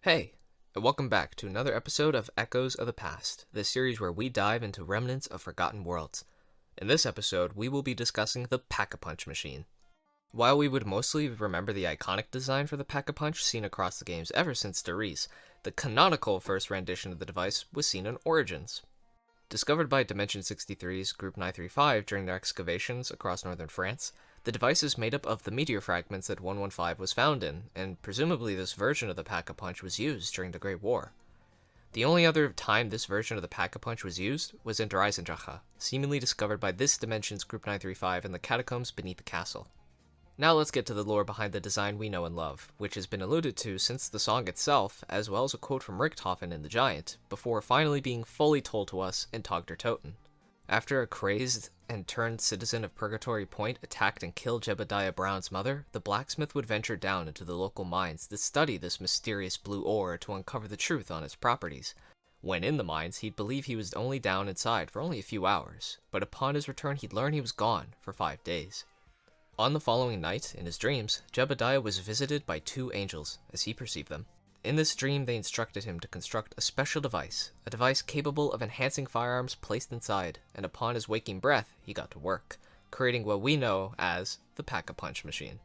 Hey, and welcome back to another episode of Echoes of the Past, the series where we dive into remnants of forgotten worlds. In this episode, we will be discussing the Pack-a-Punch machine. While we would mostly remember the iconic design for the Pack-a-Punch seen across the games ever since Derice, the canonical first rendition of the device was seen in Origins. Discovered by Dimension 63's Group 935 during their excavations across northern France, the device is made up of the meteor fragments that 115 was found in, and presumably this version of the Pack-a-Punch was used during the Great War. The only other time this version of the Pack-a-Punch was used was in Dreisendrache, seemingly discovered by this dimension's Group 935 in the catacombs beneath the castle. Now let's get to the lore behind the design we know and love, which has been alluded to since the song itself, as well as a quote from Richthofen in The Giant, before finally being fully told to us in Tag der Toten. After a crazed and turned citizen of Purgatory Point attacked and killed Jebediah Brown's mother, the blacksmith would venture down into the local mines to study this mysterious blue ore to uncover the truth on its properties. When in the mines, he'd believe he was only down inside for only a few hours, but upon his return he'd learn he was gone for 5 days. On the following night, in his dreams, Jebediah was visited by 2 angels, as he perceived them. In this dream, they instructed him to construct a special device, a device capable of enhancing firearms placed inside, and upon his waking breath, he got to work, creating what we know as the Pack-a-Punch machine.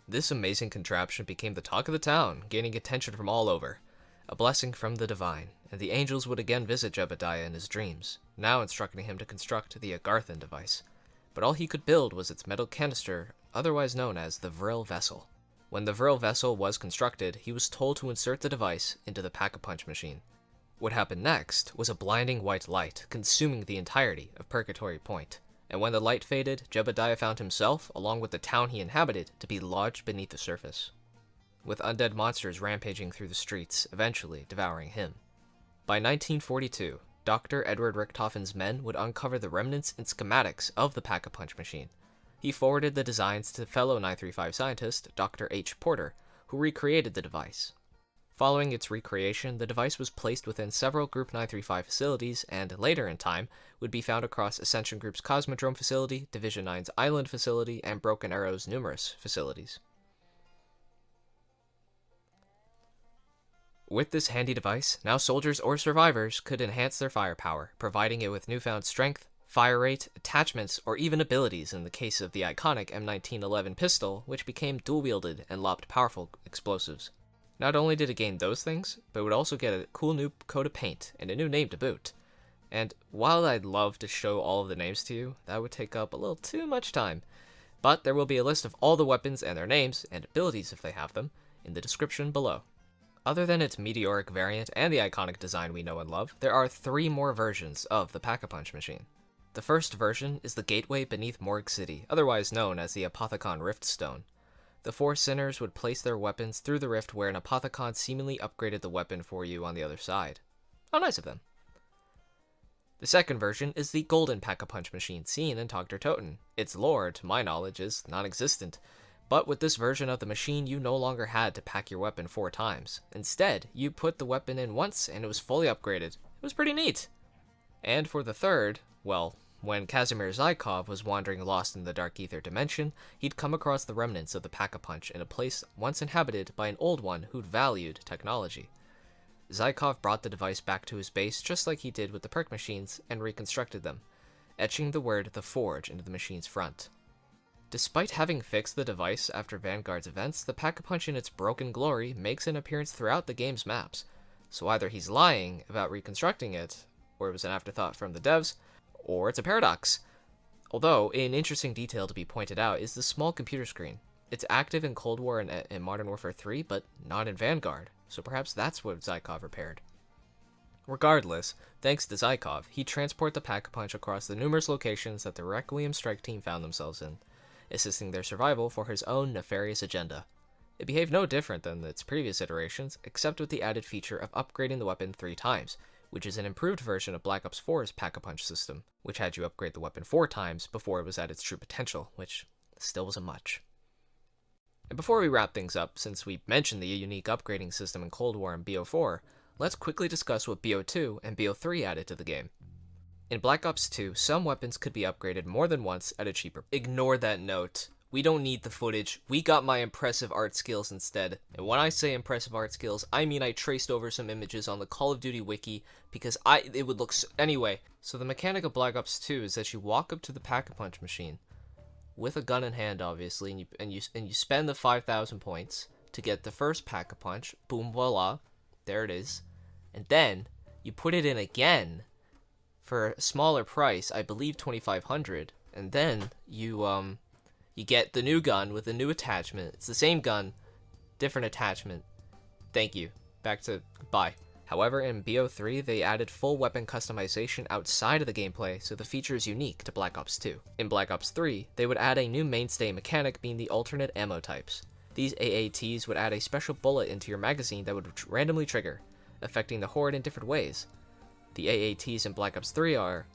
This amazing contraption became the talk of the town, gaining attention from all over. A blessing from the divine, and the angels would again visit Jebediah in his dreams, now instructing him to construct the Agarthan device. But all he could build was its metal canister, otherwise known as the Vril vessel. When the Vril vessel was constructed, he was told to insert the device into the Pack-a-Punch machine. What happened next was a blinding white light, consuming the entirety of Purgatory Point, and when the light faded, Jebediah found himself, along with the town he inhabited, to be lodged beneath the surface, with undead monsters rampaging through the streets, eventually devouring him. By 1942, Dr. Edward Richthofen's men would uncover the remnants and schematics of the Pack-a-Punch machine. He forwarded the designs to fellow 935 scientist Dr. H. Porter, who recreated the device. Following its recreation, the device was placed within several Group 935 facilities and, later in time, would be found across Ascension Group's Cosmodrome facility, Division 9's Island facility, and Broken Arrow's numerous facilities. With this handy device, now soldiers or survivors could enhance their firepower, providing it with newfound strength, fire rate, attachments, or even abilities in the case of the iconic M1911 pistol, which became dual-wielded and lobbed powerful explosives. Not only did it gain those things, but it would also get a cool new coat of paint and a new name to boot. And while I'd love to show all of the names to you, that would take up a little too much time. But there will be a list of all the weapons and their names, and abilities if they have them, in the description below. Other than its meteoric variant and the iconic design we know and love, there are 3 more versions of the Pack-a-Punch machine. The first version is the gateway beneath Morgue City, otherwise known as the Apothicon Rift Stone. The 4 sinners would place their weapons through the rift where an Apothicon seemingly upgraded the weapon for you on the other side. How nice of them. The second version is the Golden Pack-a-Punch machine seen in Tag der Toten. Its lore, to my knowledge, is non-existent. But with this version of the machine, you no longer had to pack your weapon 4 times. Instead, you put the weapon in once and it was fully upgraded. It was pretty neat. And for the third, well, when Kazimir Zykov was wandering lost in the Dark Ether dimension, he'd come across the remnants of the Pack-a-Punch in a place once inhabited by an old one who'd valued technology. Zykov brought the device back to his base just like he did with the perk machines and reconstructed them, etching the word The Forge into the machine's front. Despite having fixed the device after Vanguard's events, the Pack-a-Punch in its broken glory makes an appearance throughout the game's maps, so either he's lying about reconstructing it, or it was an afterthought from the devs, or it's a paradox. Although, an interesting detail to be pointed out is the small computer screen. It's active in Cold War and in Modern Warfare 3, but not in Vanguard, so perhaps that's what Zykov repaired. Regardless, thanks to Zykov, he'd transport the Pack-a-Punch across the numerous locations that the Requiem Strike Team found themselves in, assisting their survival for his own nefarious agenda. It behaved no different than its previous iterations, except with the added feature of upgrading the weapon 3 times, which is an improved version of Black Ops 4's Pack-a-Punch system, which had you upgrade the weapon 4 times before it was at its true potential, which still wasn't much. And before we wrap things up, since we mentioned the unique upgrading system in Cold War and BO4, let's quickly discuss what BO2 and BO3 added to the game. In Black Ops 2, some weapons could be upgraded more than once at a cheaper. Ignore that note. We don't need the footage. We got my impressive art skills instead. And when I say impressive art skills, I mean I traced over some images on the Call of Duty wiki because it would look anyway. So the mechanic of Black Ops 2 is that you walk up to the Pack-a-Punch machine with a gun in hand, obviously, and you spend the 5,000 points to get the first Pack-a-Punch. Boom, voila, there it is. And then you put it in again for a smaller price, I believe 2,500, and then you get the new gun with a new attachment. It's the same gun, different attachment. Thank you. Back to goodbye. However, in BO3, they added full weapon customization outside of the gameplay, so the feature is unique to Black Ops 2. In Black Ops 3, they would add a new mainstay mechanic being the alternate ammo types. These AATs would add a special bullet into your magazine that would randomly trigger, affecting the horde in different ways. The AATs in Black Ops 3 are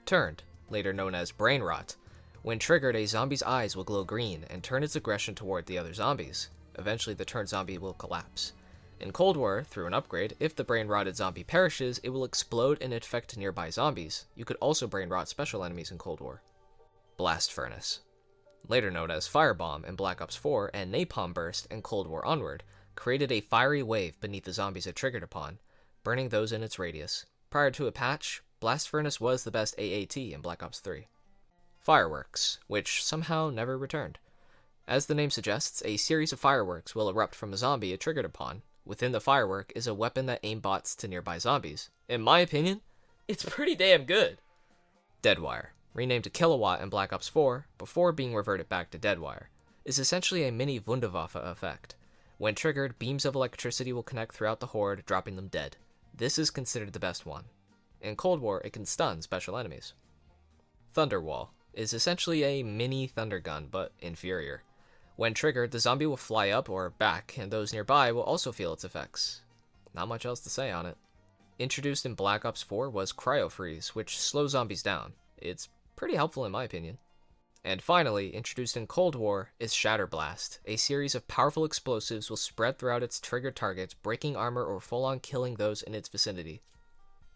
turned, later known as brain rot. When triggered, a zombie's eyes will glow green and turn its aggression toward the other zombies. Eventually, the turned zombie will collapse. In Cold War, through an upgrade, if the brain-rotted zombie perishes, it will explode and infect nearby zombies. You could also brain-rot special enemies in Cold War. Blast Furnace, later known as Firebomb in Black Ops 4 and Napalm Burst in Cold War Onward, created a fiery wave beneath the zombies it triggered upon, burning those in its radius. Prior to a patch, Blast Furnace was the best AAT in Black Ops 3. Fireworks, which somehow never returned. As the name suggests, a series of fireworks will erupt from a zombie it triggered upon. Within the firework is a weapon that aimbots to nearby zombies. In my opinion, it's pretty damn good. Deadwire, renamed to Kilowatt in Black Ops 4 before being reverted back to Deadwire, is essentially a mini Wunderwaffe effect. When triggered, beams of electricity will connect throughout the horde, dropping them dead. This is considered the best one. In Cold War, it can stun special enemies. Thunderwall is essentially a mini thunder gun, but inferior. When triggered, the zombie will fly up or back, and those nearby will also feel its effects. Not much else to say on it. Introduced in Black Ops 4 was Cryo Freeze, which slows zombies down. It's pretty helpful in my opinion. And finally, introduced in Cold War is Shatter Blast. A series of powerful explosives will spread throughout its triggered targets, breaking armor or full-on killing those in its vicinity.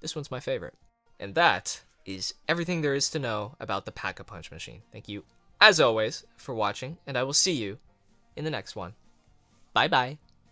This one's my favorite. And that is everything there is to know about the Pack-a-Punch machine. Thank you, as always, for watching, and I will see you in the next one. Bye-bye.